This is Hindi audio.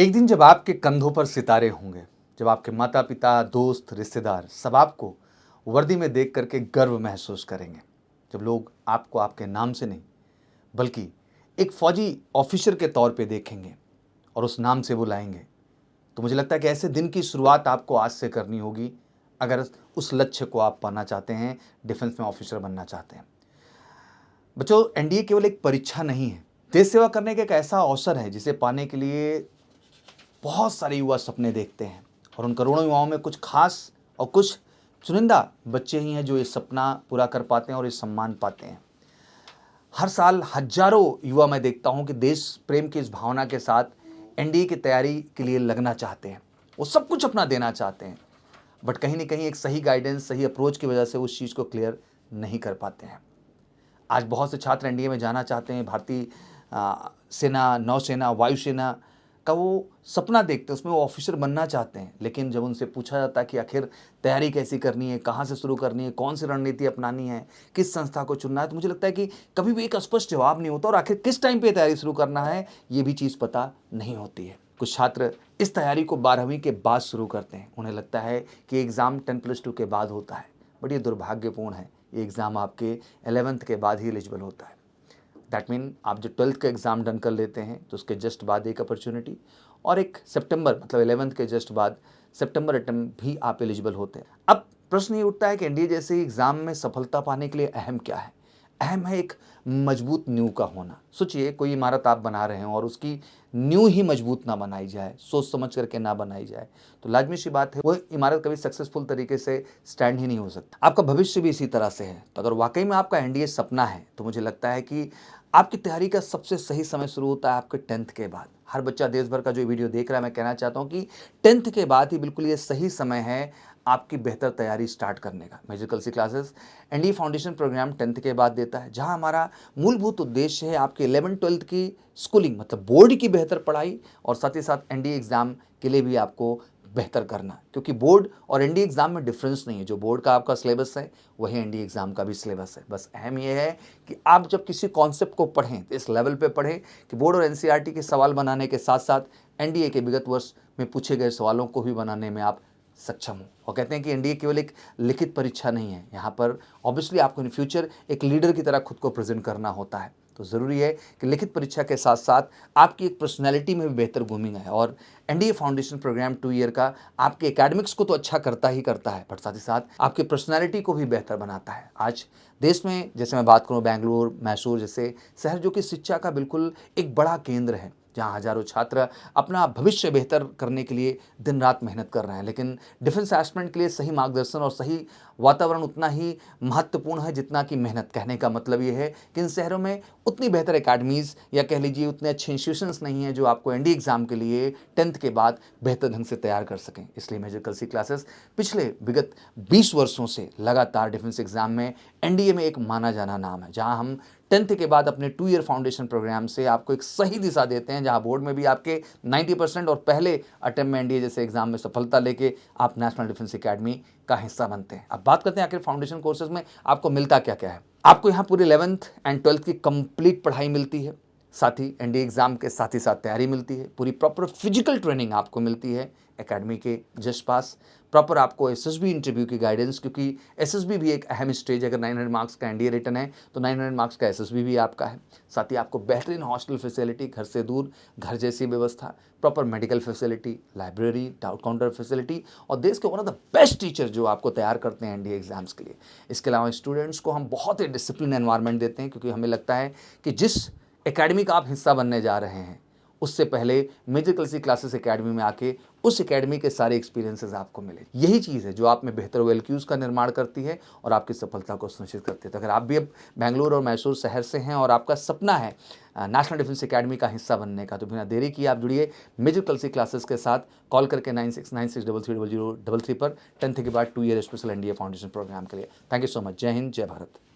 एक दिन जब आपके कंधों पर सितारे होंगे, जब आपके माता पिता, दोस्त, रिश्तेदार सब आपको वर्दी में देख करके गर्व महसूस करेंगे, जब लोग आपको आपके नाम से नहीं बल्कि एक फौजी ऑफिसर के तौर पे देखेंगे और उस नाम से बुलाएंगे, तो मुझे लगता है कि ऐसे दिन की शुरुआत आपको आज से करनी होगी अगर उस लक्ष्य को आप पाना चाहते हैं, डिफेंस में ऑफिसर बनना चाहते हैं। बच्चों, एनडीए केवल एक परीक्षा नहीं है, देश सेवा करने का एक ऐसा अवसर है जिसे पाने के लिए बहुत सारे युवा सपने देखते हैं और उन करोड़ों युवाओं में कुछ खास और कुछ चुनिंदा बच्चे ही हैं जो ये सपना पूरा कर पाते हैं और ये सम्मान पाते हैं। हर साल हजारों युवा मैं देखता हूं कि देश प्रेम की इस भावना के साथ एनडीए की तैयारी के लिए लगना चाहते हैं, वो सब कुछ अपना देना चाहते हैं, बट कहीं ना कहीं एक सही गाइडेंस, सही अप्रोच की वजह से उस चीज़ को क्लियर नहीं कर पाते हैं। आज बहुत से छात्र एनडीए में जाना चाहते हैं, भारतीय सेना, नौसेना, वायुसेना का वो सपना देखते हैं, उसमें वो ऑफिसर बनना चाहते हैं, लेकिन जब उनसे पूछा जाता है कि आखिर तैयारी कैसी करनी है, कहाँ से शुरू करनी है, कौन सी रणनीति अपनानी है, किस संस्था को चुनना है, तो मुझे लगता है कि कभी भी एक स्पष्ट जवाब नहीं होता और आखिर किस टाइम पे तैयारी शुरू करना है ये भी चीज़ पता नहीं होती है। कुछ छात्र इस तैयारी को 12वीं के बाद शुरू करते हैं, उन्हें लगता है कि एग्ज़ाम 10+2 के बाद होता है, बट ये दुर्भाग्यपूर्ण है। ये एग्ज़ाम आपके 11th के बाद ही एलिजिबल होता है। दैट मीन आप जो 12th का एग्ज़ाम डन कर लेते हैं तो उसके जस्ट बाद एक अपॉर्चुनिटी और एक सितंबर मतलब 11th के जस्ट बाद सितंबर अटेम्प्ट भी आप एलिजिबल होते हैं। अब प्रश्न ये उठता है कि एनडीए जैसे एग्ज़ाम में सफलता पाने के लिए अहम क्या है? अहम है एक मजबूत नींव का होना। सोचिए, कोई इमारत आप बना रहे हैं और उसकी नींव ही मजबूत ना बनाई जाए, सोच समझ करके ना बनाई जाए, तो लाजमी सी बात है वो इमारत कभी सक्सेसफुल तरीके से स्टैंड ही नहीं हो सकता। आपका भविष्य भी इसी तरह से है। तो अगर वाकई में आपका एनडीए सपना है तो मुझे लगता है कि आपकी तैयारी का सबसे सही समय शुरू होता है आपके 10th के बाद। हर बच्चा देश भर का जो वीडियो देख रहा है, मैं कहना चाहता हूँ कि 10th के बाद ही बिल्कुल ये सही समय है आपकी बेहतर तैयारी स्टार्ट करने का। Major Kalsi classes NDA foundation programme 10th के बाद देता है, जहां हमारा मूलभूत उद्देश्य है आपके 11th-12th की स्कूलिंग मतलब बोर्ड की बेहतर पढ़ाई और साथ ही साथ एनडीए एग्ज़ाम के लिए भी आपको बेहतर करना, क्योंकि बोर्ड और एनडीए एग्ज़ाम में डिफरेंस नहीं है। जो बोर्ड का आपका सिलेबस है वही एनडीए एग्ज़ाम का भी सिलेबस है। बस अहम यह है कि आप जब किसी कॉन्सेप्ट को पढ़ें तो इस लेवल पे पढ़ें कि बोर्ड और एनसीईआरटी के सवाल बनाने के साथ साथ एनडीए के विगत वर्ष में पूछे गए सवालों को भी बनाने में आप सक्षम हो। और कहते हैं कि एनडीए केवल एक लिखित परीक्षा नहीं है, यहाँ पर ऑब्वियसली आपको इन फ्यूचर एक लीडर की तरह खुद को प्रेजेंट करना होता है। तो ज़रूरी है कि लिखित परीक्षा के साथ साथ आपकी एक पर्सनैलिटी में भी बेहतर ग्रूमिंग है। और एनडीए फाउंडेशन प्रोग्राम 2 ईयर का आपके एकेडमिक्स को तो अच्छा करता ही करता है, बट साथ ही साथ आपकी पर्सनैलिटी को भी बेहतर बनाता है। आज देश में जैसे मैं बात करूँ, बेंगलुरु, मैसूर जैसे शहर जो कि शिक्षा का बिल्कुल एक बड़ा केंद्र है, जहाँ हजारों छात्र अपना भविष्य बेहतर करने के लिए दिन रात मेहनत कर रहे हैं, लेकिन डिफेंस एस्पिरेंट के लिए सही मार्गदर्शन और सही वातावरण उतना ही महत्वपूर्ण है जितना कि मेहनत। कहने का मतलब ये है कि इन शहरों में उतनी बेहतर एकेडमीज़ या कह लीजिए उतने अच्छे इंस्टीट्यूशंस नहीं हैं जो आपको एनडीए एग्ज़ाम के लिए 10th के बाद बेहतर ढंग से तैयार कर सकें। इसलिए मेजर कलसी क्लासेस पिछले विगत 20 वर्षों से लगातार डिफेंस एग्ज़ाम में एनडीए में एक माना जाना नाम है, जहां हम 10th के बाद अपने 2 ईयर फाउंडेशन प्रोग्राम से आपको एक सही दिशा देते हैं, जहां बोर्ड में भी आपके 90% और पहले अटेम्प्ट में एनडीए जैसे एग्जाम में सफलता लेके आप नेशनल डिफेंस एकेडमी का हिस्सा बनते हैं। अब बात करते हैं आखिर फाउंडेशन कोर्सेज में आपको मिलता क्या क्या है। आपको यहाँ पूरे 11th एंड 12th की कंप्लीट पढ़ाई मिलती है, साथ ही एनडीए एग्जाम के साथ ही साथ तैयारी मिलती है, पूरी प्रॉपर फिजिकल ट्रेनिंग आपको मिलती है एकेडमी के जस्ट पास, प्रॉपर आपको एसएसबी इंटरव्यू की गाइडेंस, क्योंकि एसएसबी भी एक अहम स्टेज है। अगर 900 मार्क्स का एनडीए रिटर्न है तो 900 मार्क्स का एसएसबी भी आपका है। साथ ही आपको बेहतरीन हॉस्टल फैसिलिटी, घर से दूर घर जैसी व्यवस्था, proper medical facility, library, doubt counter facility और देश के one of the best teacher जो आपको तैयार करते हैं एनडीए एग्जाम्स के लिए। इसके अलावा स्टूडेंट्स को हम बहुत ही डिसिप्लिन एनवायरनमेंट देते हैं, क्योंकि हमें लगता है कि जिस एकेडमी का आप हिस्सा बनने जा रहे हैं उससे पहले मेजर कलसी क्लासेस एकेडमी में आके उस एकेडमी के सारे एक्सपीरियंसेस आपको मिले। यही चीज़ है जो आप में बेहतर वेलक्यूज़ का निर्माण करती है और आपकी सफलता को सुनिश्चित करती है। तो अगर आप भी अब बेंगलुरु और मैसूर शहर से हैं और आपका सपना है नेशनल डिफेंस एकेडमी का हिस्सा बनने का, तो बिना देरी किए आप जुड़िए मेजर कलसी क्लासेस के साथ। कॉल करके 9696330033 पर 10th के बाद 2 year special NDA foundation programme के लिए। Thank you so much. जय हिंद, जय भारत।